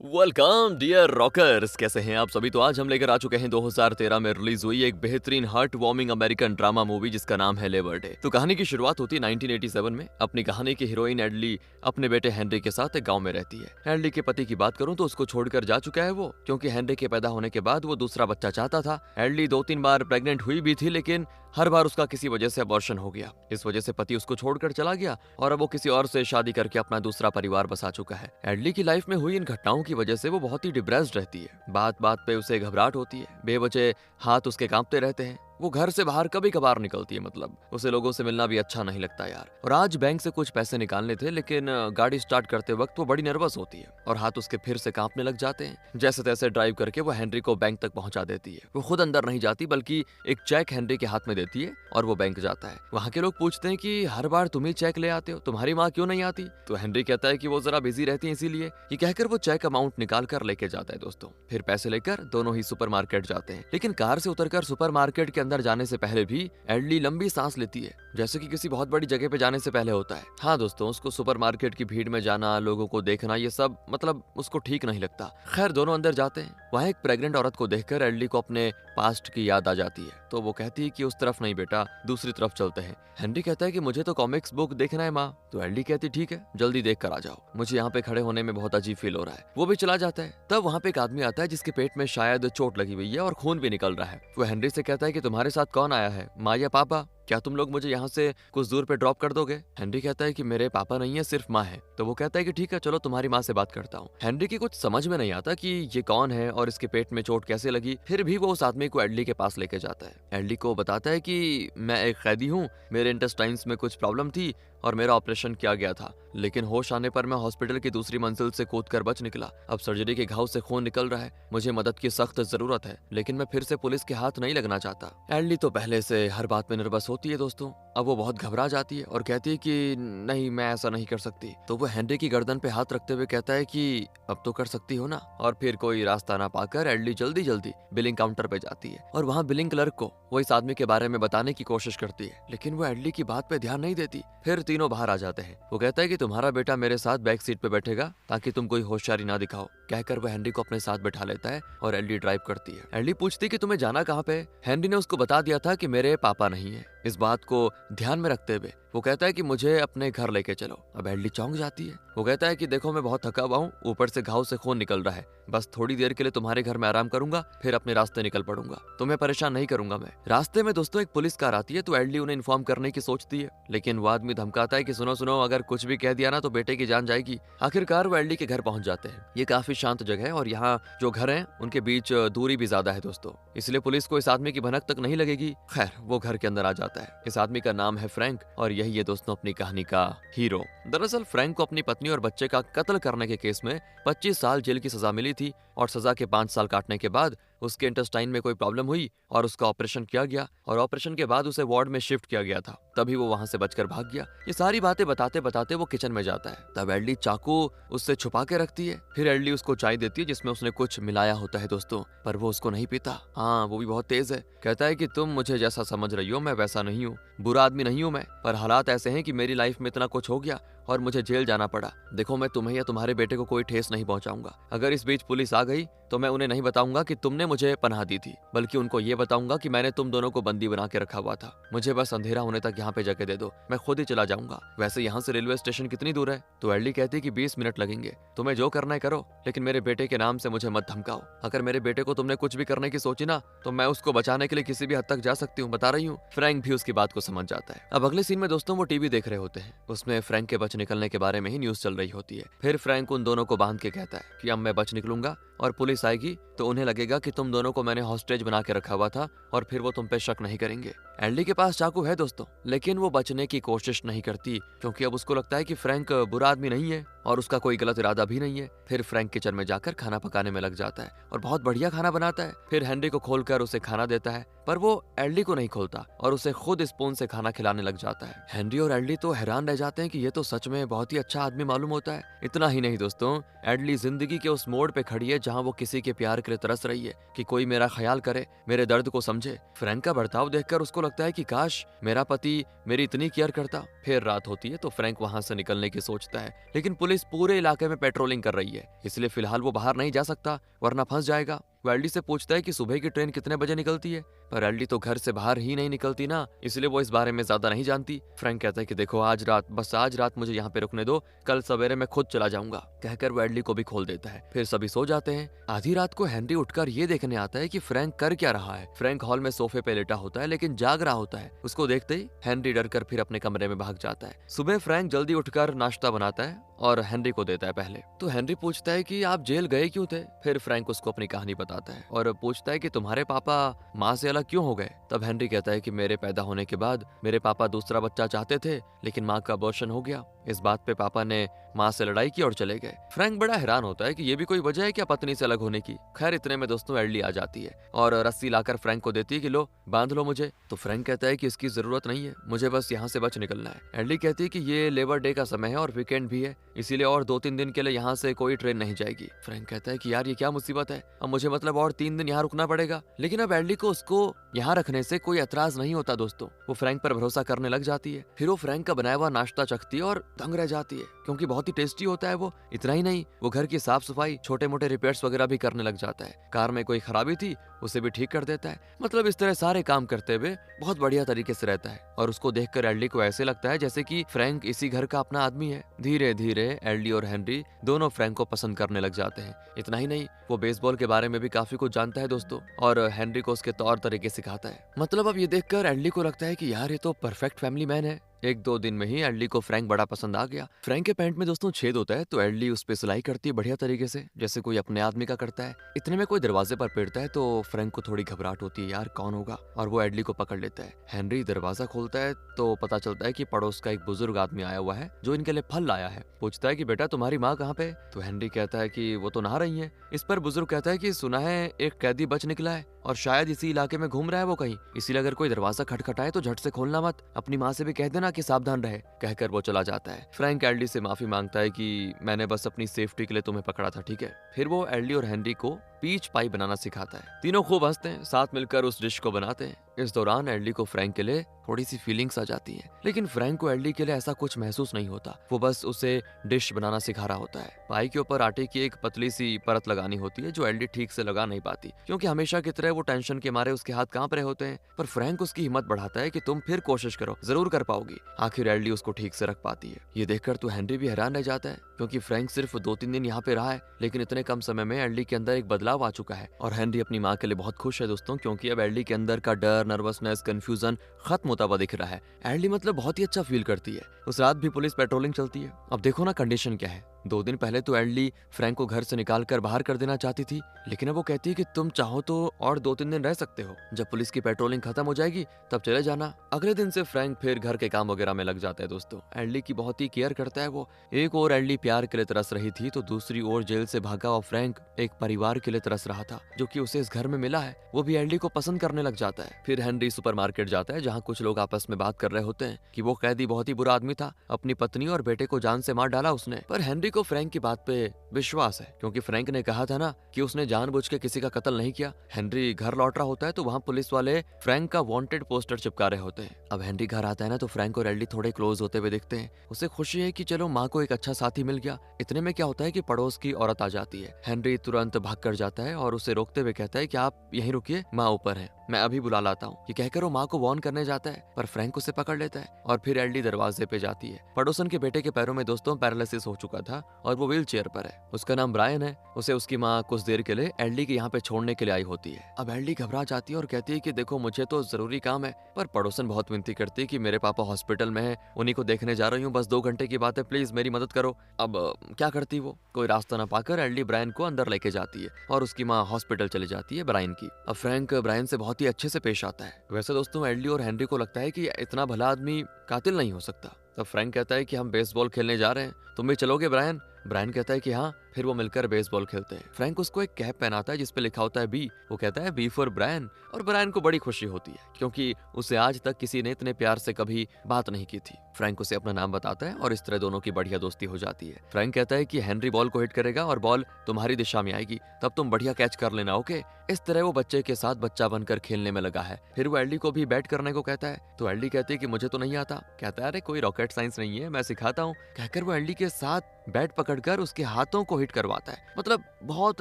Welcome dear rockers, कैसे हैं आप सभी। तो आज हम लेकर आ चुके हैं 2013 में रिलीज हुई एक बेहतरीन heart warming American drama movie जिसका नाम है लेबर डे। तो कहानी की शुरुआत होती है 1987 में। अपनी कहानी की हीरोइन एडली अपने बेटे हेनरी के साथ एक गांव में रहती है। एडली के पति की बात करूं तो उसको छोड़कर जा चुका है वो, क्योंकि हेनरी के पैदा होने के बाद वो दूसरा बच्चा चाहता था। एडली 2-3 बार प्रेग्नेंट हुई भी थी, लेकिन हर बार उसका किसी वजह से अबॉर्शन हो गया। इस वजह से पति उसको छोड़कर चला गया और अब वो किसी और से शादी करके अपना दूसरा परिवार बसा चुका है। एडली की लाइफ में हुई इन घटनाओं की वजह से वो बहुत ही डिप्रेस्ड रहती है। बात बात पे उसे घबराहट होती है, बेवजह हाथ उसके कांपते रहते हैं। वो घर से बाहर कभी कभार निकलती है, मतलब उसे लोगों से मिलना भी अच्छा नहीं लगता यार। और आज बैंक से कुछ पैसे निकालने थे, लेकिन गाड़ी स्टार्ट करते वक्त वो बड़ी नर्वस होती है और हाथ उसके फिर से कांपने लग जाते हैं। जैसे तैसे ड्राइव करके वो हेनरी को बैंक तक पहुंचा देती है। वो खुद अंदर नहीं जाती, बल्कि एक चेक हेनरी के हाथ में देती है और वो बैंक जाता है। वहाँ के लोग पूछते हैं कि हर बार तुम ही चेक ले आते हो, तुम्हारी माँ क्यों नहीं आती। तो हेनरी कहता है कि वो जरा बिजी रहती है इसीलिए। ये कहकर वो चेक अमाउंट निकाल कर लेके जाता है दोस्तों। फिर पैसे लेकर दोनों ही सुपरमार्केट जाते हैं, लेकिन कार से उतरकर सुपरमार्केट के अंदर जाने से पहले भी एडली लंबी सांस लेती है, जैसे कि किसी बहुत बड़ी जगह पे जाने से पहले होता है। हाँ दोस्तों, उसको सुपरमार्केट की भीड़ में जाना, लोगों को देखना, ये सब मतलब उसको ठीक नहीं लगता। खैर दोनों अंदर जाते हैं। वहाँ एक प्रेग्नेंट औरत को देखकर एडली को अपने पास्ट की याद आ जाती है। तो वो कहती है कि उस तरफ नहीं बेटा, दूसरी तरफ चलते हैं। हेनरी कहता है कि मुझे तो कॉमिक्स बुक देखना है माँ। तो एडली कहती ठीक है, जल्दी देख कर आ जाओ, मुझे यहाँ पे खड़े होने में बहुत अजीब फील हो रहा है। वो भी चला जाता है। तब वहाँ पे एक आदमी आता है जिसके पेट में शायद चोट लगी हुई है और खून भी निकल रहा है। वो हेनरी से कहता है कि तुम्हारे साथ कौन आया है, माँ या पापा? क्या तुम लोग मुझे यहाँ से कुछ दूर पे ड्रॉप कर दोगे? हेनरी कहता है कि मेरे पापा नहीं है, सिर्फ माँ है। तो वो कहता है कि ठीक है, चलो तुम्हारी माँ से बात करता हूँ। हेनरी की कुछ समझ में नहीं आता कि ये कौन है और इसके पेट में चोट कैसे लगी। फिर भी वो उस आदमी को एडली के पास लेके जाता है। एडली को बताता है कि मैं एक कैदी हूँ, मेरे इंटेस्टाइन्स में कुछ प्रॉब्लम थी और मेरा ऑपरेशन किया गया था, लेकिन होश आने पर मैं हॉस्पिटल की दूसरी मंजिल से कूदकर बच निकला। अब सर्जरी के घाव से खून निकल रहा है, मुझे मदद की सख्त जरूरत है, लेकिन मैं फिर से पुलिस के हाथ नहीं लगना चाहता। एडली तो पहले से हर बात में नर्वस होती है दोस्तों। अब वो बहुत घबरा जाती है और कहती है कि नहीं, मैं ऐसा नहीं कर सकती। तो वो हेनरी की गर्दन पे हाथ रखते हुए कहता है कि अब तो कर सकती हो ना। और फिर कोई रास्ता ना पाकर एडली जल्दी जल्दी बिलिंग काउंटर पे जाती है और वहाँ बिलिंग क्लर्क को वो इस आदमी के बारे में बताने की कोशिश करती है, लेकिन वो एडली की बात पे ध्यान नहीं देती। फिर तीनों बाहर आ जाते हैं। वो कहता है कि तुम्हारा बेटा मेरे साथ बैक सीट पे बैठेगा ताकि तुम कोई होशियारी ना दिखाओ। कहकर वो हेनरी को अपने साथ बैठा लेता है और एडली ड्राइव करती है। एडली पूछती कि तुम्हें जाना कहाँ पे? हेनरी ने उसको बता दिया था कि मेरे पापा नहीं है। इस बात को ध्यान में रखते हुए वो कहता है कि मुझे अपने घर लेके चलो। अब एडली चौंक जाती है। वो कहता है कि देखो मैं बहुत थका हुआ हूँ, ऊपर से घाव से खून निकल रहा है, बस थोड़ी देर के लिए तुम्हारे घर में आराम करूंगा, फिर अपने रास्ते निकल पड़ूंगा, तुम्हें परेशान नहीं करूंगा मैं। रास्ते में दोस्तों एक पुलिस कार आती है, तो एडली उन्हें इन्फॉर्म करने की सोचती है, लेकिन वो आदमी धमकाता है कि सुनो सुनो, अगर कुछ भी कह दिया ना तो बेटे की जान जाएगी। आखिरकार वो एडली के घर पहुंच जाते हैं। ये काफी शांत जगह है और यहाँ जो घर है उनके बीच दूरी भी ज्यादा है दोस्तों, इसलिए पुलिस को इस आदमी की भनक तक नहीं लगेगी। खैर वो घर के अंदर आ जाता है। इस आदमी का नाम है फ्रैंक और यही है दोस्तों अपनी कहानी का हीरो। दरअसल फ्रैंक को अपनी पत्नी और बच्चे का कत्ल करने के केस में 25 साल जेल की सजा मिली थी और सजा के 5 साल काटने के बाद उसके इंटेस्टाइन में कोई प्रॉब्लम हुई और उसका ऑपरेशन किया गया और ऑपरेशन के बाद उसे वार्ड में शिफ्ट किया गया था, तभी वो वहां से बचकर भाग गया। ये सारी बातें बताते बताते वो किचन में जाता है। तब एडली चाकू उससे छुपा के रखती है। फिर एडली उसको चाय देती है जिसमें उसने कुछ मिलाया होता है दोस्तों, पर वो उसको नहीं पीता। हाँ वो भी बहुत तेज है। कहता है कि तुम मुझे जैसा समझ रही हो मैं वैसा नहीं हूँ, बुरा आदमी नहीं हूँ मैं, पर हालात ऐसे हैं कि मेरी लाइफ में इतना कुछ हो गया और मुझे जेल जाना पड़ा। देखो मैं तुम्हें या तुम्हारे बेटे को कोई ठेस नहीं पहुंचाऊंगा। अगर इस बीच पुलिस आ गई तो मैं उन्हें नहीं बताऊंगा कि तुमने मुझे पनाह दी थी, बल्कि उनको ये बताऊंगा कि मैंने तुम दोनों को बंदी बना के रखा हुआ था। मुझे बस अंधेरा होने तक यहाँ पे जगह दे दो, मैं खुद ही चला जाऊंगा। वैसे यहाँ से रेलवे स्टेशन कितनी दूर है? तो एडली कहती है कि 20 मिनट लगेंगे, तुम्हें जो करना है करो, लेकिन मेरे बेटे के नाम से मुझे मत धमकाओ। अगर मेरे बेटे को तुमने कुछ भी करने की सोची ना तो मैं उसको बचाने के लिए किसी भी हद तक जा सकती हूँ, बता रही हूँ। फ्रैंक भी उसकी बात को समझ जाता है। अब अगले सीन में दोस्तों वो टीवी देख रहे होते हैं, उसमें फ्रैंक के बच निकलने के बारे में ही न्यूज चल रही होती है। फिर फ्रैंक उन दोनों को बांध के कहता है कि अब मैं बच निकलूंगा और पुलिस आएगी तो उन्हें लगेगा कि तुम दोनों को मैंने हॉस्टेज बना के रखा हुआ था और फिर वो तुम पे शक नहीं करेंगे। एडली के पास चाकू है दोस्तों, लेकिन वो बचने की कोशिश नहीं करती, क्योंकि अब उसको लगता है कि फ्रैंक बुरा आदमी नहीं है और उसका कोई गलत इरादा भी नहीं है। फिर फ्रैंक किचन में जाकर खाना पकाने में लग जाता है और बहुत बढ़िया खाना बनाता है। फिर हेनरी को खोलकर उसे खाना देता है, पर वो एडली को नहीं खोलता और उसे खुद स्पून से खाना खिलाने लग जाता है। हेनरी और एडली तो हैरान रह जाते हैं कि ये तो सच में बहुत ही अच्छा आदमी मालूम होता है। इतना ही नहीं दोस्तों, एडली जिंदगी के उस मोड़ पे खड़ी है जहाँ वो किसी के प्यार के लिए तरस रही है कि कोई मेरा ख्याल करे, मेरे दर्द को समझे। फ्रैंक का बर्ताव देखकर उसको लगता लगता है कि काश मेरा पति मेरी इतनी केयर करता। फिर रात होती है तो फ्रैंक वहां से निकलने की सोचता है, लेकिन पुलिस पूरे इलाके में पेट्रोलिंग कर रही है, इसलिए फिलहाल वो बाहर नहीं जा सकता वरना फंस जाएगा। वो एल्डी से पूछता है कि सुबह की ट्रेन कितने बजे निकलती है, पर एल्डी तो घर से बाहर ही नहीं निकलती ना, इसलिए वो इस बारे में ज्यादा नहीं जानती। फ्रैंक कहता है कि देखो आज रात मुझे यहाँ पे रुकने दो, कल सवेरे मैं खुद चला जाऊंगा, कहकर वो एल्डी को भी खोल देता है। फिर सभी सो जाते हैं। आधी रात को हेनरी उठकर ये देखने आता है कि फ्रैंक कर क्या रहा है। फ्रैंक हॉल में सोफे पे लेटा होता है लेकिन जाग रहा होता है। उसको देखते ही हेनरी डर कर फिर अपने कमरे में भाग जाता है। सुबह फ्रैंक जल्दी उठकर नाश्ता बनाता है और हेनरी को देता है पहले। तो हेनरी पूछता है कि आप जेल गए क्यों थे। फिर फ्रैंक उसको अपनी कहानी बताता है और पूछता है कि तुम्हारे पापा माँ से अलग क्यों हो गए। तब हेनरी कहता है कि मेरे पैदा होने के बाद मेरे पापा दूसरा बच्चा चाहते थे, लेकिन माँ का अबॉर्शन हो गया। इस बात पे पापा ने माँ से लड़ाई की और चले गए। फ्रैंक बड़ा हैरान होता है कि ये भी कोई वजह है क्या पत्नी से अलग होने की। खैर इतने में दोस्तों एल्डी आ जाती है और रस्सी लाकर फ्रैंक को देती है कि लो बांध लो मुझे। तो फ्रैंक कहता है कि इसकी जरूरत नहीं है, मुझे बस यहाँ से बच निकलना है। एल्डी कहती है कि ये लेबर डे का समय है और वीकेंड भी है, इसीलिए और 2-3 दिन के लिए यहाँ से कोई ट्रेन नहीं जाएगी। फ्रैंक कहता है कि यार ये क्या मुसीबत है, अब मुझे मतलब और 3 दिन यहाँ रुकना पड़ेगा। लेकिन अब एल्डी को उसको यहाँ रखने से कोई एतराज नहीं होता दोस्तों। वो फ्रैंक पर भरोसा करने लग जाती है। फिर वो फ्रैंक का बनाया हुआ नाश्ता चखती है और दंग रह जाती है, क्योंकि बहुत ही टेस्टी होता है वो। इतना ही नहीं, वो घर की साफ सफाई, छोटे मोटे रिपेयर्स वगैरह भी करने लग जाता है। कार में कोई खराबी थी उसे भी ठीक कर देता है। मतलब इस तरह सारे काम करते हुए बहुत बढ़िया तरीके से रहता है और उसको देखकर एल्डी को ऐसे लगता है जैसे कि फ्रैंक इसी घर का अपना आदमी है। धीरे धीरे एल्डी और हेनरी दोनों फ्रैंक को पसंद करने लग जाते हैं। इतना ही नहीं, वो बेसबॉल के बारे में भी काफी कुछ जानता है दोस्तों और हेनरी को उसके तौर तरीके सिखाता है। मतलब अब ये देखकर एल्डी को लगता है कि यार ये तो परफेक्ट फैमिली मैन है। 1-2 दिन में ही एल्डी को फ्रैंक बड़ा पसंद आ गया। फ्रैंक के पैंट में दोस्तों छेद होता है तो एल्डी उस पे सिलाई करती है बढ़िया तरीके से, जैसे कोई अपने आदमी का करता है। इतने में कोई दरवाजे पर पीटता है तो फ्रैंक को थोड़ी घबराहट होती है, यार कौन होगा, और वो एल्डी को पकड़ लेता है। हेनरी दरवाजा खोलता है तो पता चलता है कि पड़ोस का एक बुजुर्ग आदमी आया हुआ है जो इनके लिए फल लाया है। पूछता है कि बेटा तुम्हारी माँ कहाँ पे। तो हेनरी कहता है कि वो तो नहा रही है। इस पर बुजुर्ग कहता है कि सुना है एक कैदी बच निकला है और शायद इसी इलाके में घूम रहा है वो कहीं, इसीलिए अगर कोई दरवाजा खटखटाए तो झट से खोलना मत, अपनी माँ से भी कह देना कि सावधान रहे, कहकर वो चला जाता है। फ्रैंक एल्डी से माफी मांगता है कि मैंने बस अपनी सेफ्टी के लिए तुम्हें पकड़ा था, ठीक है। फिर वो एल्डी और हेनरी को पीच पाई बनाना सिखाता है। तीनों खूब हंसते हैं, साथ मिलकर उस डिश को बनाते हैं। इस दौरान एल्डी को फ्रैंक के लिए थोड़ी सी फीलिंग्स आ जाती हैं, लेकिन फ्रैंक को एल्डी के लिए ऐसा कुछ महसूस नहीं होता। वो बस उसे डिश बनाना सिखा रहा होता है। पाई के ऊपर आटे की एक पतली सी परत लगानी होती है जो एल्डी ठीक से लगा नहीं पाती, क्योंकि हमेशा की तरह वो टेंशन के मारे उसके हाथ कांप रहे होते हैं। पर फ्रैंक उसकी हिम्मत बढ़ाता है कि तुम फिर कोशिश करो, जरूर कर पाओगी। आखिर एल्डी उसको ठीक से रख पाती है। ये देखकर तो हेनरी भी हैरान रह जाता है, क्योंकि फ्रैंक सिर्फ 2-3 दिन यहाँ पे रहा है, लेकिन इतने कम समय में एल्डी के अंदर एक बदलाव आ चुका है। और हेनरी अपनी माँ के लिए बहुत खुश है दोस्तों, क्योंकि अब एल्डी के अंदर का डर, नर्वसनेस, कंफ्यूजन खत्म होता हुआ दिख रहा है। एल्डी मतलब बहुत ही अच्छा फील करती है। उस रात भी पुलिस पेट्रोलिंग चलती है। अब देखो ना कंडीशन क्या है। 2 दिन पहले तो एल्डी फ्रैंक को घर से निकाल कर बाहर कर देना चाहती थी, लेकिन अब वो कहती है कि तुम चाहो तो और 2-3 दिन रह सकते हो, जब पुलिस की पेट्रोलिंग खत्म हो जाएगी तब चले जाना। अगले दिन से फ्रैंक फिर घर के काम वगैरह में लग जाता है दोस्तों। एल्डी की बहुत ही केयर करता है वो। एक और एल्डी प्यार के लिए तरस रही थी तो दूसरी ओर जेल से भागा और फ्रैंक एक परिवार के लिए तरस रहा था, जो कि उसे इस घर में मिला है। वो भी एल्डी को पसंद करने लग जाता है। फिर हेनरी सुपरमार्केट जाता है, जहाँ कुछ लोग आपस में बात कर रहे होते हैं कि वो कैदी बहुत ही बुरा आदमी था, अपनी पत्नी और बेटे को जान से मार डाला उसने। पर हेनरी को फ्रैंक की बात पे विश्वास है, क्योंकि फ्रैंक ने कहा था ना कि उसने जानबूझ के किसी का कत्ल नहीं किया। हेनरी घर लौट रहा होता है तो वहाँ पुलिस वाले फ्रैंक का वांटेड पोस्टर चिपका रहे होते हैं। अब हेनरी घर आता है ना तो फ्रैंक और एल्डी थोड़े क्लोज होते हुए दिखते हैं। उसे खुशी है कि चलो माँ को एक अच्छा साथी मिल गया। इतने में क्या होता है कि पड़ोस की औरत आ जाती है। हेनरी तुरंत भाग कर जाता है और उसे रोकते हुए कहता है कि आप यहीं रुकिए, माँ ऊपर है, मैं अभी बुला लाता हूँ। ये कहकर वो माँ को वार्न करने जाता है, पर फ्रैंक उसे पकड़ लेता है और फिर एल्डी दरवाजे पे जाती है। पड़ोसन के बेटे के पैरों में दोस्तों पैरालिसिस हो चुका था और वो व्हील चेयर पर है। उसका नाम ब्रायन है। उसे उसकी माँ कुछ देर के लिए एल्डी के यहाँ पे छोड़ने के लिए आई होती है। अब एल्डी घबरा जाती है और कहती है कि देखो मुझे तो जरूरी काम है, पर पड़ोसन बहुत विनती करती है कि मेरे पापा हॉस्पिटल में है, उन्हीं को देखने जा रही हूँ, बस 2 घंटे की बात है, प्लीज मेरी मदद करो। अब क्या करती वो, कोई रास्ता न पाकर एल्डी ब्रायन को अंदर लेके जाती है और उसकी माँ हॉस्पिटल चली जाती है ब्रायन की। अब फ्रैंक ब्रायन से बहुत ही अच्छे से पेश आता है। वैसे दोस्तों एल्डी और हेनरी को लगता है कि इतना भला आदमी कातिल नहीं हो सकता। तब फ्रैंक कहता है कि हम बेसबॉल खेलने जा रहे हैं, तुम भी चलोगे ब्रायन। ब्रायन कहता है कि हाँ, फिर वो मिलकर बेसबॉल खेलते हैं। फ्रैंक उसको एक कैप पहनाता है जिसपे लिखा होता है बी। वो कहता है बी फॉर ब्रायन, और ब्रायन को बड़ी खुशी होती है क्योंकि उसे आज तक किसी ने इतने प्यार से कभी बात नहीं की थी। फ्रैंक उसे अपना नाम बताता है और इस तरह दोनों की बढ़िया दोस्ती हो जाती है। फ्रैंक कहता है कि हेनरी बॉल को हिट करेगा और बॉल तुम्हारी दिशा में आएगी, तब तुम बढ़िया कैच कर लेना, ओके। इस तरह वो बच्चे के साथ बच्चा बनकर खेलने में लगा है। फिर वो एल्डी को भी बैट करने को कहता है, तो एल्डी कहती है कि मुझे तो नहीं आता। कहता है अरे कोई रॉकेट साइंस नहीं है, मैं सिखाता हूँ। कहकर वो एल्डी के साथ बैट पकड़कर उसके हाथों को हिट करवाता है। मतलब बहुत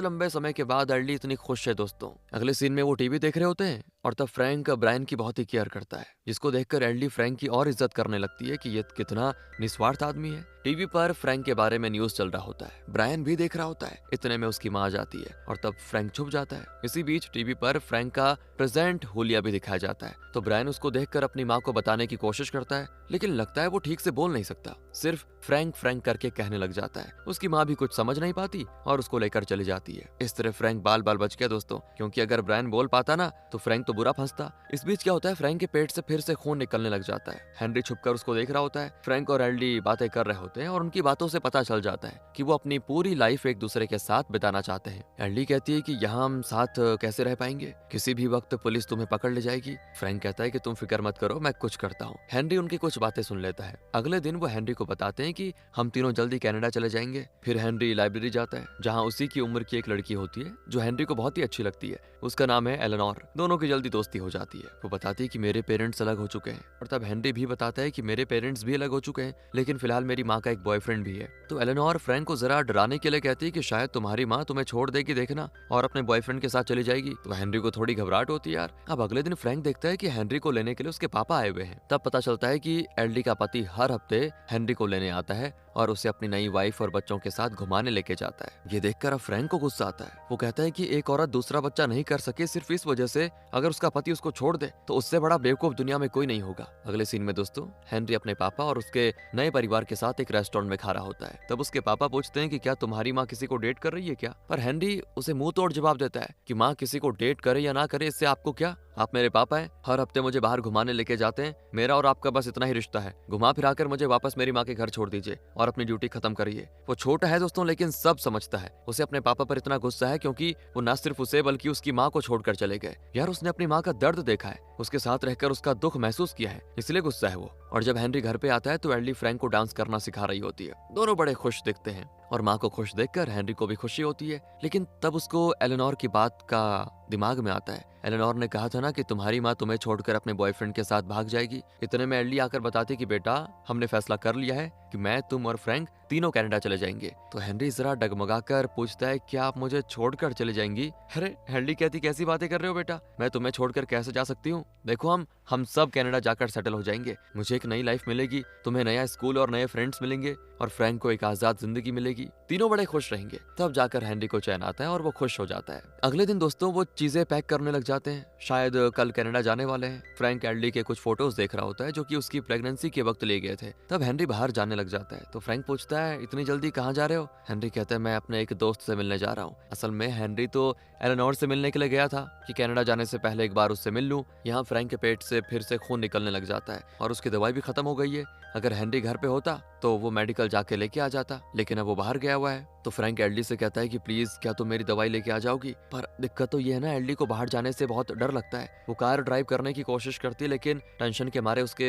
लंबे समय के बाद एल्डी इतनी खुश है दोस्तों। अगले सीन में वो टीवी देख रहे होते हैं और तब फ्रैंक ब्रायन की बहुत ही केयर करता है, जिसको देखकर एल्डी फ्रैंक की और इज्जत करने लगती है कि ये कितना निस्वार्थ आदमी है। टीवी पर फ्रैंक के बारे में न्यूज चल रहा होता है, ब्रायन भी देख रहा होता है। इतने में उसकी माँ आ जाती है और तब फ्रैंक छुप जाता है। इसी बीच टीवी पर फ्रैंक का प्रेजेंट हुलिया भी दिखाया जाता है, तो ब्रायन उसको देखकर अपनी माँ को बताने की कोशिश करता है, लेकिन लगता है वो ठीक से बोल नहीं सकता, सिर्फ फ्रैंक फ्रैंक करके कहने लग जाता है। उसकी माँ भी कुछ समझ नहीं पाती और उसको लेकर चली जाती है। इस तरह फ्रैंक बाल बाल बच गया दोस्तों, क्योंकि अगर ब्रायन बोल पाता ना तो फ्रैंक तो बुरा फंसता। इस बीच क्या होता है, फ्रैंक के पेट से फिर से खून निकलने लग जाता है। हेनरी छुपकर उसको देख रहा होता है। फ्रैंक और एल्डी बातें कर रहे होते हैं और उनकी बातों से पता चल जाता है कि वो अपनी पूरी लाइफ एक दूसरे के साथ बिताना चाहते हैं। एल्डी कहती है कि यहाँ हम साथ कैसे रह पाएंगे, किसी भी वक्त पुलिस तुम्हें पकड़ ले जाएगी। फ्रैंक कहता है कि तुम फिक्र मत करो, मैं कुछ करता हूँ। हेनरी उनकी कुछ बातें सुन लेता है। अगले दिन वो हेनरी को बताते हैं कि हम तीनों जल्दी कनाडा चले जाएंगे। फिर हेनरी लाइब्रेरी जाता है जहाँ उसी की उम्र की एक लड़की होती है जो हेनरी को बहुत ही अच्छी लगती है। उसका नाम है एलेनोर। दोनों की जल्दी दोस्ती हो जाती है। वो बताती है कि मेरे पेरेंट्स अलग हो चुके हैं, और तब हेनरी भी बताता है कि मेरे पेरेंट्स भी अलग हो चुके हैं, लेकिन फिलहाल मेरी माँ का एक बॉयफ्रेंड भी है। तो एलेनोर फ्रैंक को जरा डराने के लिए कहती है कि शायद तुम्हारी माँ तुम्हें छोड़ देगी देखना, और अपने बॉयफ्रेंड के साथ चली जाएगी। तो हेनरी को थोड़ी घबराहट होती है यार। अब अगले दिन फ्रैंक देखता है कि हेनरी को लेने के लिए उसके पापा आए हुए हैं। तब पता चलता है कि एल्डी का पति हर हफ्ते हेनरी को लेने आता है और उसे अपनी नई वाइफ और बच्चों के साथ घुमाने लेके जाता है। ये देखकर अब फ्रैंक को गुस्सा आता है। वो कहता है कि एक औरत दूसरा बच्चा नहीं कर सके सिर्फ इस वजह से, अगर उसका पति उसको छोड़ दे तो उससे बड़ा बेवकूफ दुनिया में कोई नहीं होगा। अगले सीन में दोस्तों हेनरी अपने पापा और उसके नए परिवार के साथ एक रेस्टोरेंट में खा रहा होता है। तब उसके पापा पूछते हैं कि क्या तुम्हारी माँ किसी को डेट कर रही है क्या? पर हेनरी उसे मुंह तोड़ जवाब देता है कि माँ किसी को डेट करे या ना करे इससे आपको क्या, आप मेरे पापा हैं, हर हफ्ते मुझे बाहर घुमाने लेके जाते हैं, मेरा और आपका बस इतना ही रिश्ता है। घुमा फिराकर मुझे वापस मेरी माँ के घर छोड़ दीजिए और अपनी ड्यूटी खत्म करिए। वो छोटा है दोस्तों लेकिन सब समझता है। उसे अपने पापा पर इतना गुस्सा है क्योंकि वो न सिर्फ उसे बल्कि उसकी माँ को छोड़कर चले गए। यार उसने अपनी माँ का दर्द देखा है, उसके साथ रहकर उसका दुख महसूस किया है, इसलिए गुस्सा है वो। और जब हेनरी घर पे आता है तो एल्डी फ्रैंक को डांस करना सिखा रही होती है। दोनों बड़े खुश दिखते हैं और माँ को खुश देखकर हेनरी को भी खुशी होती है। लेकिन तब उसको एलेनोर की बात का दिमाग में आता है। एलेनोर ने कहा था ना कि तुम्हारी माँ तुम्हें छोड़कर अपने बॉयफ्रेंड के साथ भाग जाएगी। इतने में एल्डी आकर बताती कि बेटा हमने फैसला कर लिया है कि मैं, तुम और फ्रैंक तीनों कनाडा चले जाएंगे। तो हेनरी जरा डगमगाकर पूछता है क्या आप मुझे छोड़कर चले जाएंगी? अरे एल्डी कहती कैसी बातें कर रहे हो बेटा, मैं तुम्हें छोड़कर कैसे जा सकती हूँ? देखो हम सब कनाडा जाकर सेटल हो जाएंगे, मुझे एक नई लाइफ मिलेगी, तुम्हें नया स्कूल और नए फ्रेंड्स मिलेंगे और फ्रैंक को एक आजाद जिंदगी मिलेगी, तीनों बड़े खुश रहेंगे। तब जाकर हेनरी को चैन आता है और वो खुश हो जाता है। अगले दिन दोस्तों वो चीजें पैक करने लग जाते हैं, शायद कल कनाडा जाने वाले हैं। फ्रैंक एल्डी के कुछ फोटोज देख रहा होता है जो कि उसकी प्रेगनेंसी के वक्त ले गए थे। तब हेनरी बाहर जाने लग जाता है तो फ्रैंक पूछता है इतनी जल्दी कहाँ जा रहे हो? हेनरी कहता है मैं अपने एक दोस्त से मिलने जा रहा हूँ। असल में हेनरी तो एलेनोर से मिलने के लिए गया था कि कनाडा जाने से पहले एक बार उससे मिल लूं। यहाँ फ्रैंक के पेट से फिर से खून निकलने लग जाता है और उसकी दवाई भी खत्म हो गई है। अगर हेनरी घर पे होता तो वो मेडिकल जाके लेके आ जाता, लेकिन अब वो बाहर गया हुआ है। तो फ्रैंक एल्डी से कहता है कि प्लीज क्या तुम मेरी दवाई लेके आ जाओगी? पर दिक्कत तो ये है ना, एल्डी को बाहर जाने से बहुत डर लगता है। वो कार ड्राइव करने की कोशिश करती है लेकिन टेंशन के मारे उसके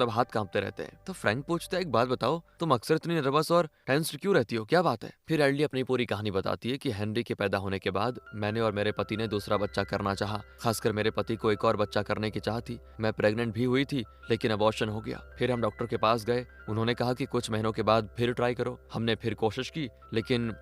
हाथ कांपते रहते हैं। तो फ्रैंक पूछता है एक बात बताओ, तुम अक्सर इतनी नर्वस और टेंस्ड क्यों रहती हो, क्या बात है? फिर एल्डी अपनी पूरी कहानी बताती है कि हेनरी के पैदा होने के बाद मैंने और मेरे पति ने दूसरा बच्चा करना चाहा। खासकर मेरे पति को एक और बच्चा करने की चाह थी। मैं प्रेग्नेंट भी हुई थी लेकिन अबॉर्शन हो गया। फिर हम डॉक्टर के पास गए, उन्होंने कहा कि कुछ महीनों के बाद फिर ट्राई करो। हमने फिर कोशिश की लेकिन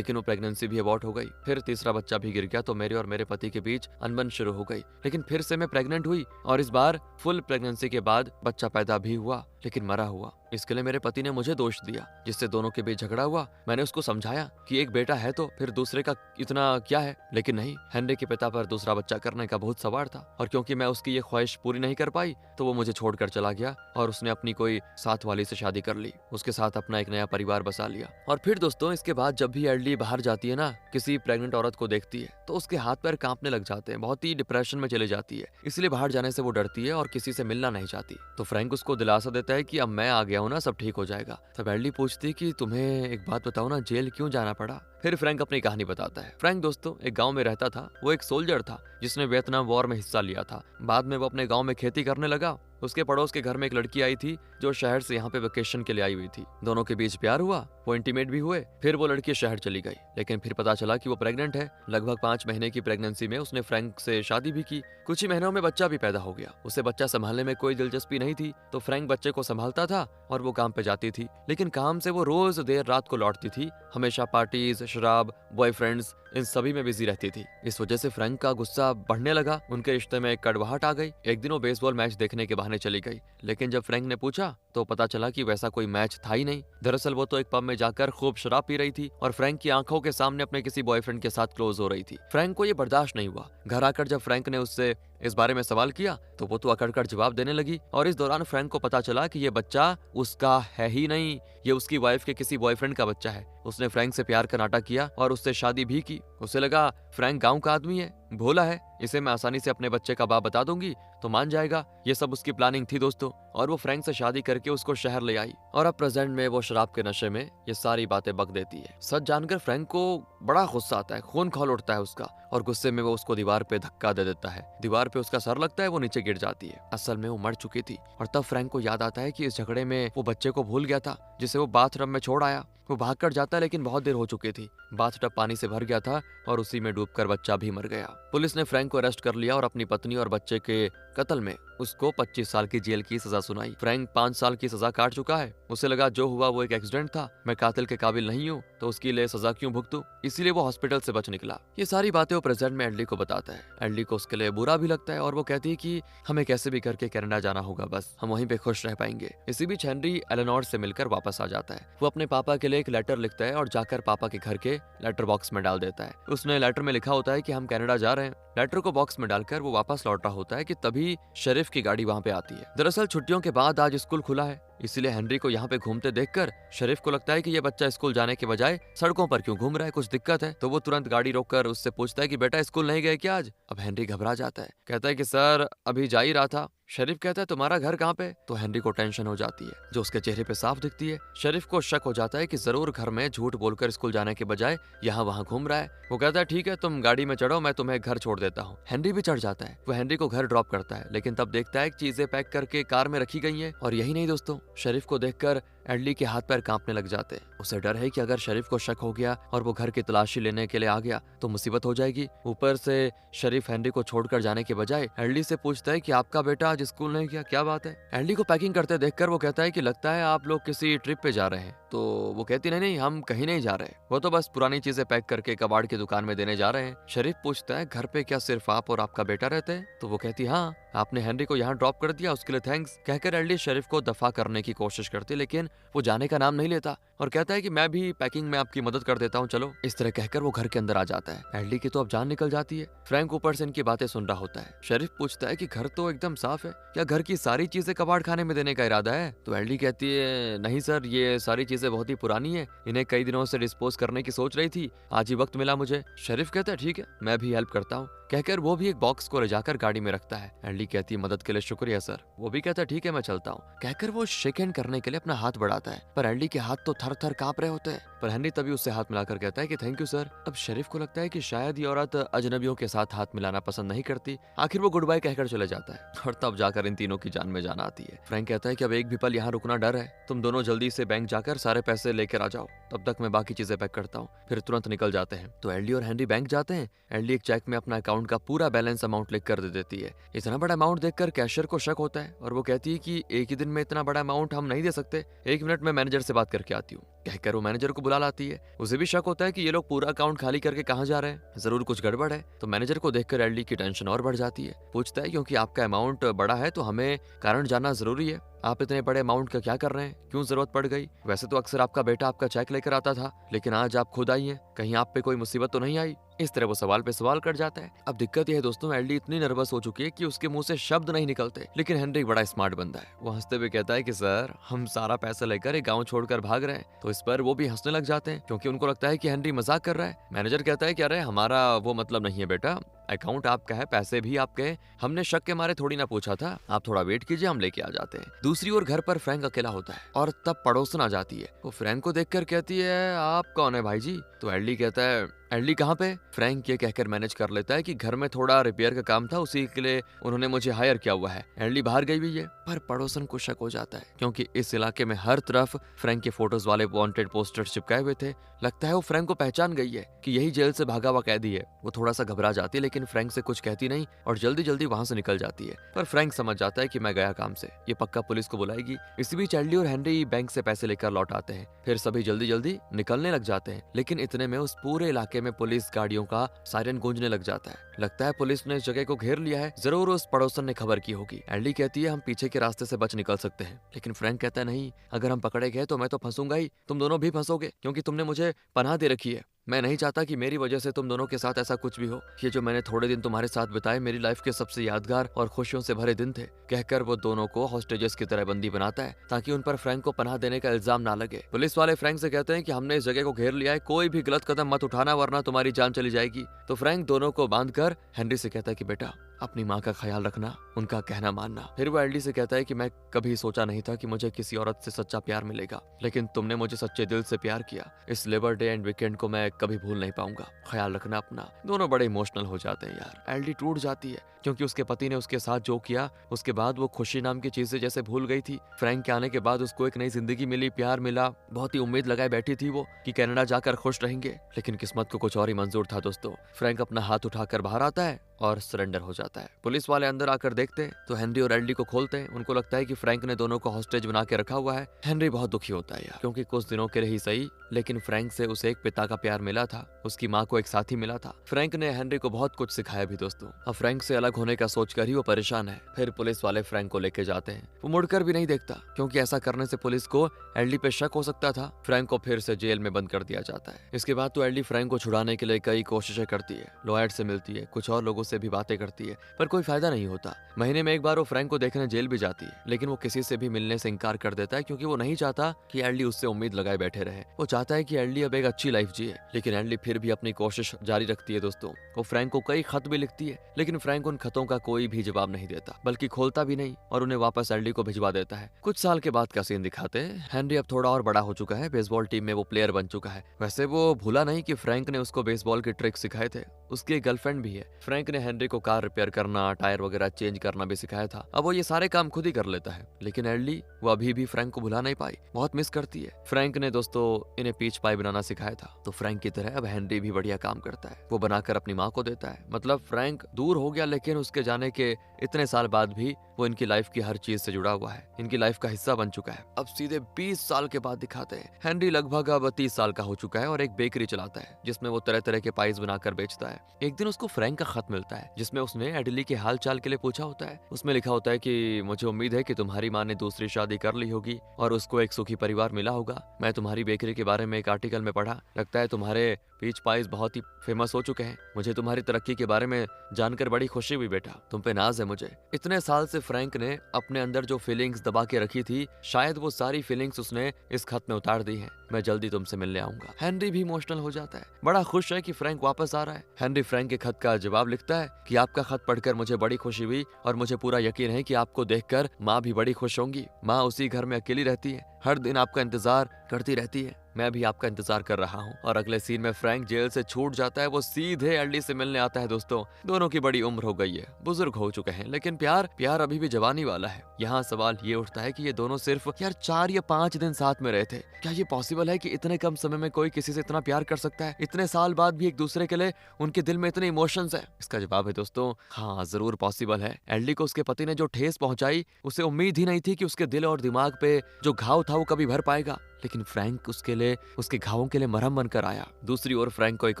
वो प्रेगनेंसी भी अबॉर्ट हो गई। फिर तीसरा बच्चा भी गिर गया तो मेरे और मेरे पति के बीच अनबन शुरू हो गई। लेकिन फिर से मैं प्रेग्नेंट हुई और इस बार फुल प्रेगनेंसी के बाद बच्चा पैदा भी हुआ लेकिन मरा हुआ। इसके लिए मेरे पति ने मुझे दोष दिया, जिससे दोनों के बीच झगड़ा हुआ। मैंने उसको समझाया कि एक बेटा है तो फिर दूसरे का इतना क्या है, लेकिन नहीं, हेनरी के पिता पर दूसरा बच्चा करने का बहुत सवार था और क्योंकि मैं उसकी ये ख्वाहिश पूरी नहीं कर पाई तो वो मुझे छोड़कर चला गया और उसने अपनी कोई साथ वाली से शादी कर ली, उसके साथ अपना एक नया परिवार बसा लिया। और फिर दोस्तों इसके बाद जब भी एल्डी बाहर जाती है ना, किसी प्रेग्नेंट औरत को देखती है तो उसके हाथ पैर कांपने लग जाते हैं, बहुत ही डिप्रेशन में चली जाती है। इसलिए बाहर जाने से वो डरती है और किसी से मिलना नहीं चाहती। तो फ्रैंक उसको दिलासा देता है कि अब मैं आ गया गया हूँ ना, सब ठीक हो जाएगा। तब एल्डी पूछती कि तुम्हें एक बात बताओ ना, जेल क्यों जाना पड़ा? फिर फ्रैंक अपनी कहानी बताता है। फ्रैंक दोस्तों एक गांव में रहता था। वो एक सोल्जर था जिसने वियतनाम वॉर में हिस्सा लिया था। बाद में वो अपने गांव में खेती करने लगा। उसके पड़ोस के घर में एक लड़की आई थी जो शहर से यहाँ पे वेकेशन के लिए आई हुई थी। दोनों के बीच प्यार हुआ, वो इंटीमेट भी हुए। फिर वो लड़की शहर चली गई, लेकिन फिर पता चला कि वो प्रेग्नेंट है। लगभग 5 महीने की प्रेगनेंसी में उसने फ्रैंक से शादी भी की। कुछ ही महीनों में बच्चा भी पैदा हो गया। उसे बच्चा संभालने में कोई दिलचस्पी नहीं थी, तो फ्रैंक बच्चे को संभालता था और वो काम पे जाती थी। लेकिन काम से वो रोज देर रात को लौटती थी। हमेशा पार्टीज, शराब, बॉयफ्रेंड्स, इन सभी में बिजी रहती थी। इस वजह से फ्रैंक का गुस्सा बढ़ने लगा। उनके रिश्ते में एक कड़वाहट आ गई। एक दिन वो बेसबॉल मैच देखने के बहाने चली गई, लेकिन जब फ्रैंक ने पूछा तो पता चला कि वैसा कोई मैच था ही नहीं। दरअसल वो तो एक पब में जाकर खूब शराब पी रही थी और फ्रैंक की आंखों के सामने अपने किसी बॉयफ्रेंड के साथ क्लोज हो रही थी। फ्रैंक को ये बर्दाश्त नहीं हुआ। घर आकर जब फ्रैंक ने उससे इस बारे में सवाल किया तो वो तो अकड़ कर जवाब देने लगी। और इस दौरान फ्रैंक को पता चला कि ये बच्चा उसका है ही नहीं, ये उसकी वाइफ के किसी बॉयफ्रेंड का बच्चा है। उसने फ्रैंक से प्यार का नाटक किया और उससे शादी भी की। उसे लगा फ्रैंक गांव का आदमी है, भोला है, इसे मैं आसानी से अपने बच्चे का बाप बता दूंगी तो मान जाएगा। ये सब उसकी प्लानिंग थी दोस्तों। और वो फ्रैंक से शादी करके उसको शहर ले आई और अब प्रेजेंट में वो शराब के नशे में ये सारी बातें बक देती है। सच जानकर फ्रैंक को बड़ा गुस्सा आता है, खून खौल उठता है उसका और गुस्से में वो उसको दीवार पे धक्का दे देता है। दीवार पे उसका सर लगता है, वो नीचे गिर जाती है। असल में वो मर चुकी थी और तब फ्रैंक को याद आता है कि इस झगड़े में वो बच्चे को भूल गया था जिसे वो बाथटब में छोड़ आया। वो भागकर जाता है लेकिन बहुत देर हो चुकी थी। बाथटब पानी से भर गया था और उसी में डूबकर बच्चा भी मर गया। पुलिस ने फ्रैंक को अरेस्ट कर लिया और अपनी पत्नी और बच्चे के कत्ल में उसको 25 साल की जेल की सजा सुनाई। फ्रैंक 5 साल की सजा काट चुका है। उसे लगा जो हुआ वो एक एक्सीडेंट था, मैं कातिल के काबिल नहीं हूँ तो उसके लिए सजा क्यों भुगतूं। इसीलिए वो हॉस्पिटल से बच निकला। ये सारी बातें वो प्रेजेंट में एल्डी को बताता है। एल्डी को उसके लिए बुरा भी लगता है और वो कहती है कि हमें कैसे भी करके कनाडा जाना होगा, बस हम वहीं पे खुश रह पाएंगे। इसी बीच हेनरी एलेनोर से मिलकर वापस आ जाता है। वो अपने पापा के लिए एक लेटर लिखता है और जाकर पापा के घर के लेटर बॉक्स में डाल देता है। उसने लेटर में लिखा होता है कि हम कनाडा जा रहे हैं। लेटर को बॉक्स में डालकर वो वापस लौट रहा होता है कि तभी शरीफ की गाड़ी वहां पे आती है। दरअसल छुट्टियों के बाद आज स्कूल खुला है, इसीलिए हेनरी को यहाँ पे घूमते देखकर शरीफ को लगता है कि ये बच्चा स्कूल जाने के बजाय सड़कों पर क्यों घूम रहा है, कुछ दिक्कत है। तो वो तुरंत गाड़ी रोककर उससे पूछता है कि बेटा स्कूल नहीं गए क्या आज? अब हेनरी घबरा जाता है, कहता है कि सर अभी जा ही रहा था। शरीफ कहता है तुम्हारा घर कहाँ पे? तो हेनरी को टेंशन हो जाती है जो उसके चेहरे पे साफ दिखती है। शरीफ को शक हो जाता है कि जरूर घर में झूठ बोलकर स्कूल जाने के बजाय यहाँ वहाँ घूम रहा है। वो कहता है ठीक है तुम गाड़ी में चढ़ो, मैं तुम्हें घर छोड़ देता हूँ। हेनरी भी चढ़ जाता है। वो हेनरी को घर ड्रॉप करता है, लेकिन तब देखता है चीजें पैक करके कार में रखी गई हैं। और यही नहीं दोस्तों, शरीफ को देखकर एडली के हाथ पैर कांपने लग जाते हैं। उसे डर है कि अगर शरीफ को शक हो गया और वो घर की तलाशी लेने के लिए आ गया तो मुसीबत हो जाएगी। ऊपर से शरीफ हेनरी को छोड़कर जाने के बजाय एडली से पूछता है कि आपका बेटा आज स्कूल नहीं गया, क्या बात है? एडली को पैकिंग करते देखकर वो कहता है कि लगता है आप लोग किसी ट्रिप पे जा रहे हैं। तो वो कहती नहीं नहीं हम कहीं नहीं जा रहे, वो तो बस पुरानी चीजें पैक करके कबाड़ की दुकान में देने जा रहे हैं। शरीफ पूछता है घर पे क्या सिर्फ आप और आपका बेटा रहते हैं? तो वो कहती हाँ, आपने हेनरी को यहाँ ड्रॉप कर दिया उसके लिए थैंक्स। कहकर एडली शरीफ को दफा करने की कोशिश करती, लेकिन वो जाने का नाम नहीं लेता और कहता है कि मैं भी पैकिंग में आपकी मदद कर देता हूँ, चलो। इस तरह कहकर वो घर के अंदर आ जाता है। एडली की तो अब जान निकल जाती है। फ्रैंक ऊपर से इनकी बातें सुन रहा होता है। शरीफ पूछता है कि घर तो एकदम साफ है, क्या घर की सारी चीजें कबाड़ खाने में देने का इरादा है? तो एडली कहती है नहीं सर, ये सारी चीजें बहुत ही पुरानी है, इन्हें कई दिनों से डिस्पोज करने की सोच रही थी, आज ही वक्त मिला मुझे। शरीफ कहता है ठीक है मैं भी हेल्प करता हूँ। कहकर वो भी एक बॉक्स को ले जाकर गाड़ी में रखता है। एडली कहती है मदद के लिए शुक्रिया सर। वो भी कहता है ठीक है मैं चलता हूँ। कहकर वो शेक हैंड करने के लिए अपना हाथ बढ़ाता है, पर एडली के हाथ तो थर थर कांप रहे होते हैं। पर हेनरी तभी उससे हाथ मिलाकर कहता है कि थैंक यू सर। अब शरीफ को लगता है कि शायद ये औरत अजनबियों के साथ हाथ मिलाना पसंद नहीं करती। आखिर वो गुड बाय कहकर चले जाता है और तब जाकर इन तीनों की जान में जान आती है। फ्रैंक कहता है कि अब एक भी पल यहाँ रुकना डर है, तुम दोनों जल्दी से बैंक जाकर सारे पैसे लेकर आ जाओ, तब तक मैं बाकी चीजें पैक करता हूँ। फिर तुरंत निकल जाते हैं। तो एडली और हेनरी बैंक जाते हैं। एडली एक चेक में अपना अकाउंट का पूरा बैलेंस अमाउंट लिख कर दे देती है। इतना बड़ा अमाउंट देखकर कैशियर को शक होता है और वो कहती है कि एक ही दिन में इतना बड़ा अमाउंट हम नहीं दे सकते, 1 मिनट में मैनेजर से बात करके आती हूँ। कहकर वो मैनेजर को बुला लाती है। उसे भी शक होता है कि ये लोग पूरा अकाउंट खाली करके कहाँ जा रहे हैं, जरूर कुछ गड़बड़ है। तो मैनेजर को देखकर एडली की टेंशन और बढ़ जाती है। पूछता है क्योंकि आपका अमाउंट बड़ा है तो हमें कारण जानना जरूरी है, आप इतने बड़े अमाउंट का क्या कर रहे हैं, क्यों जरूरत पड़ गई? वैसे तो अक्सर आपका बेटा आपका चेक लेकर आता था, लेकिन आज आप खुद आई हैं, कहीं आप पे कोई मुसीबत तो नहीं आई? इस तरह वो सवाल पे सवाल कर जाता है। अब दिक्कत यह है दोस्तों, एडली इतनी नर्वस हो चुकी है कि उसके मुंह से शब्द नहीं निकलते, लेकिन हेनरी बड़ा स्मार्ट बंदा है। वो हंसते हुए कहता है कि सर हम सारा पैसा लेकर एक गाँव छोड़कर भाग रहे हैं। तो इस पर वो भी हंसने लग जाते हैं क्योंकि उनको लगता है कि हेनरी मजाक कर रहा है। मैनेजर कहता है कि अरे हमारा वो मतलब नहीं है बेटा, अकाउंट आपका है, पैसे भी आपके हैं, हमने शक के मारे थोड़ी ना पूछा था, आप थोड़ा वेट कीजिए, हम लेके आ जाते हैं। दूसरी ओर घर पर फ्रैंक अकेला होता है और तब पड़ोसन आ जाती है। वो फ्रैंक को देखकर कहती है, आप कौन है भाई जी? तो एडली कहता है, एडली कहाँ पे? फ्रैंक ये कहकर मैनेज कर लेता है कि घर में थोड़ा रिपेयर का काम था, उसी के लिए उन्होंने मुझे हायर किया हुआ है। एडली बाहर गई हुई है। पर पड़ोसन को शक हो जाता है क्योंकि इस इलाके में हर तरफ फ्रैंक के फोटोज वाले वांटेड पोस्टर्स चिपकाए हुए थे। लगता है वो फ्रैंक को पहचान गई है कि यही जेल से भागा हुआ कैदी है। वो थोड़ा सा घबरा जाती है लेकिन फ्रैंक से कुछ कहती नहीं और जल्दी जल्दी वहां से निकल जाती है। पर फ्रैंक समझ जाता है कि मैं गया काम से, ये पक्का पुलिस को बुलाएगी। इसी बीच एडली और हेनरी बैंक से पैसे लेकर लौट आते हैं। फिर सभी जल्दी जल्दी निकलने लग जाते हैं, लेकिन इतने में उस पूरे इलाके में पुलिस गाड़ियों का सायरन गूंजने लग जाता है। लगता है पुलिस ने इस जगह को घेर लिया है, जरूर उस पड़ोसन ने खबर की होगी। एडली कहती है, हम पीछे के रास्ते से बच निकल सकते हैं, लेकिन फ्रैंक कहता है, नहीं, अगर हम पकड़े गए तो मैं तो फंसूंगा ही, तुम दोनों भी फंसोगे क्योंकि तुमने मुझे पनाह दे रखी है। मैं नहीं चाहता कि मेरी वजह से तुम दोनों के साथ ऐसा कुछ भी हो। ये जो मैंने थोड़े दिन तुम्हारे साथ बिताए मेरी लाइफ के सबसे यादगार और खुशियों से भरे दिन थे। कहकर वो दोनों को हॉस्टेजेस की तरह बंदी बनाता है ताकि उन पर फ्रैंक को पनाह देने का इल्जाम ना लगे। पुलिस वाले फ्रैंक से कहते हैं कि हमने इस जगह को घेर लिया है, कोई भी गलत कदम मत उठाना वरना तुम्हारी जान चली जाएगी। तो फ्रैंक दोनों को बांधकर हेनरी से कहता है कि बेटा अपनी माँ का ख्याल रखना, उनका कहना मानना। फिर वो एडली से कहता है कि मैं कभी सोचा नहीं था कि मुझे किसी औरत से सच्चा प्यार मिलेगा, लेकिन तुमने मुझे सच्चे दिल से प्यार किया। इस लेबर डे एंड वीकेंड को मैं कभी भूल नहीं पाऊंगा, ख्याल रखना अपना। दोनों बड़े इमोशनल हो जाते हैं यार। एडली टूट जाती है क्योंकि उसके पति ने उसके साथ जो किया उसके बाद वो खुशी नाम की चीजें जैसे भूल गई थी। फ्रैंक के आने के बाद उसको एक नई जिंदगी मिली, प्यार मिला, बहुत ही उम्मीद लगाए बैठी थी वो कि कनाडा जाकर खुश रहेंगे, लेकिन किस्मत को कुछ और ही मंजूर था दोस्तों। फ्रैंक अपना हाथ उठाकर बाहर आता है और सरेंडर हो जाता है। पुलिस वाले अंदर आकर देखते हैं तो हेनरी और एडली को खोलते हैं। उनको लगता है कि फ्रैंक ने दोनों को हॉस्टेज बना के रखा हुआ है। हेनरी बहुत दुखी होता है यार, क्योंकि कुछ दिनों के लिए ही सही, लेकिन फ्रैंक से उसे एक पिता का प्यार मिला था, उसकी माँ को एक साथी मिला था। फ्रैंक ने हेनरी को बहुत कुछ सिखाया भी दोस्तों। अब फ्रैंक से अलग होने का सोचकर ही वो परेशान है। फिर पुलिस वाले फ्रैंक को लेके जाते हैं। वो मुड़कर भी नहीं देखता क्योंकि ऐसा करने से पुलिस को एडली पे शक हो सकता था। फ्रैंक को फिर से जेल में बंद कर दिया जाता है। इसके बाद तो एडली फ्रैंक को छुड़ाने के लिए कई कोशिशें करती है, लॉयर से मिलती है, कुछ और लोगों से भी बातें करती है, पर कोई फायदा नहीं होता। महीने में एक बार वो फ्रैंक को देखने जेल भी जाती है, लेकिन वो किसी से भी मिलने से इनकार कर देता है क्योंकि वो नहीं चाहता कि एडली उससे उम्मीद लगाए बैठे रहे। वो चाहता है कि एडली अब एक अच्छी लाइफ जिए, लेकिन एडली फिर भी अपनी कोशिश जारी रखती है दोस्तों। वो फ्रैंक को कई खत भी लिखती है, लेकिन फ्रैंक उन खतों का कोई भी जवाब नहीं देता, बल्कि खोलता भी नहीं और उन्हें वापस एडली को भिजवा देता है। कुछ साल के बाद का सीन दिखाते हैं। हेनरी अब थोड़ा और बड़ा हो चुका है, बेसबॉल टीम में वो प्लेयर बन चुका है। वैसे वो भूला नहीं कि फ्रैंक ने उसको बेसबॉल के ट्रिक सिखाए थे। उसकी एक गर्लफ्रेंड भी है। फ्रैंक ने हेनरी को कार रिपेयर करना, टायर वगैरह चेंज करना भी सिखाया था। अब वो ये सारे काम खुद ही कर लेता है, लेकिन एडली वो अभी भी फ्रैंक को भुला नहीं पाई, बहुत मिस करती है। फ्रैंक ने दोस्तों इन्हें पीच पाई बनाना सिखाया था, तो फ्रैंक की तरह अब हेनरी भी बढ़िया काम करता है। वो बनाकर अपनी माँ को देता है। मतलब फ्रैंक दूर हो गया, लेकिन उसके जाने के इतने साल बाद भी वो इनकी लाइफ की हर चीज से जुड़ा हुआ है, इनकी लाइफ का हिस्सा बन चुका है। अब सीधे 20 साल के बाद दिखाते हैं। हेनरी लगभग अब 30 साल का हो चुका है और एक बेकरी चलाता है जिसमें वो तरह तरह के पाइस बनाकर बेचता है। एक दिन उसको फ्रैंक का खत मिलता है जिसमें उसने एडली के हाल चाल के लिए पूछा होता है। उसमें लिखा होता है कि मुझे उम्मीद है कि तुम्हारी माँ ने दूसरी शादी कर ली होगी और उसको एक सुखी परिवार मिला होगा। मैं तुम्हारी बेकरी के बारे में एक आर्टिकल में पढ़ा, लगता है तुम्हारे पीच पाइस बहुत ही फेमस हो चुके हैं। मुझे तुम्हारी तरक्की के बारे में जानकर बड़ी खुशी हुई बेटा, तुम पे नाज है मुझे। इतने साल से फ्रैंक ने अपने अंदर जो फीलिंग्स दबा के रखी थी, शायद वो सारी फीलिंग्स उसने इस खत में उतार दी हैं। मैं जल्दी तुमसे मिलने आऊंगा। हेनरी भी इमोशनल हो जाता है, बड़ा खुश है कि फ्रैंक वापस आ रहा है। हेनरी फ्रैंक के खत का जवाब लिखता है कि आपका खत पढ़कर मुझे बड़ी खुशी हुई और मुझे पूरा यकीन है कि आपको देखकर माँ भी बड़ी खुश होंगी। माँ उसी घर में अकेली रहती है, हर दिन आपका इंतजार करती रहती है। मैं भी आपका इंतजार कर रहा हूँ। और अगले सीन में फ्रैंक जेल से छूट जाता है, वो सीधे एडली से मिलने आता है। दोस्तों दोनों की बड़ी उम्र हो गई है, बुजुर्ग हो चुके हैं, लेकिन प्यार अभी भी जवानी वाला है। यहाँ सवाल ये उठता है कि ये दोनों सिर्फ 4 या 5 दिन साथ में रहे थे, क्या ये पॉसिबल है कि इतने कम समय में कोई किसी से इतना प्यार कर सकता है? इतने साल बाद भी एक दूसरे के लिए उनके दिल में इतने इमोशंस है? इसका जवाब है दोस्तों हाँ, जरूर पॉसिबल है। एडली को उसके पति ने जो ठेस पहुंचाई, उसे उम्मीद ही नहीं थी कि उसके दिल और दिमाग पे जो घाव था वो कभी भर पाएगा, लेकिन फ्रैंक उसके लिए, उसके घावों के लिए मरहम बनकर आया। दूसरी ओर फ्रैंक को एक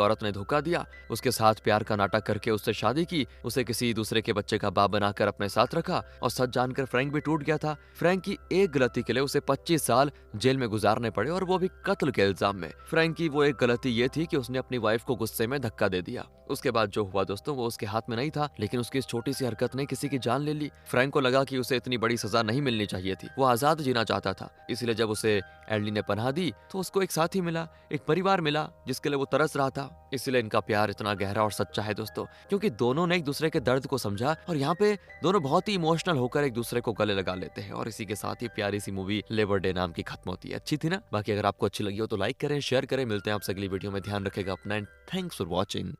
औरत ने धोखा दिया, उसके साथ प्यार का नाटक करके उससे शादी की, उसे किसी दूसरे के बच्चे का बाप बनाकर अपने साथ रखा और सच जानकर फ्रैंक भी टूट गया था। फ्रैंक की एक गलती के लिए उसे 25 साल जेल में गुजारने पड़े और वो भी कत्ल के इल्जाम में। फ्रैंक की वो एक गलती ये थी कि उसने अपनी वाइफ को गुस्से में धक्का दे दिया। उसके बाद जो हुआ दोस्तों वो उसके हाथ में नहीं था, लेकिन उसकी इस छोटी सी हरकत ने किसी की जान ले ली। फ्रैंक को लगा कि उसे इतनी बड़ी सजा नहीं मिलनी चाहिए थी, वो आजाद जीना चाहता था। इसलिए जब उसे एडली फैमिली ने पनाह दी तो उसको एक साथी मिला, एक परिवार मिला जिसके लिए वो तरस रहा था। इसलिए इनका प्यार इतना गहरा और सच्चा है दोस्तों, क्योंकि दोनों ने एक दूसरे के दर्द को समझा और यहाँ पे दोनों बहुत ही इमोशनल होकर एक दूसरे को गले लगा लेते हैं। और इसी के साथ ही प्यारी सी मूवी लेबर डे नाम की खत्म होती है। अच्छी थी ना? बाकी अगर आपको अच्छी लगी हो तो लाइक करें, शेयर करें। मिलते हैं आपसे अगली वीडियो में। ध्यान रखेगा अपना एंड थैंक्स फॉर वॉचिंग।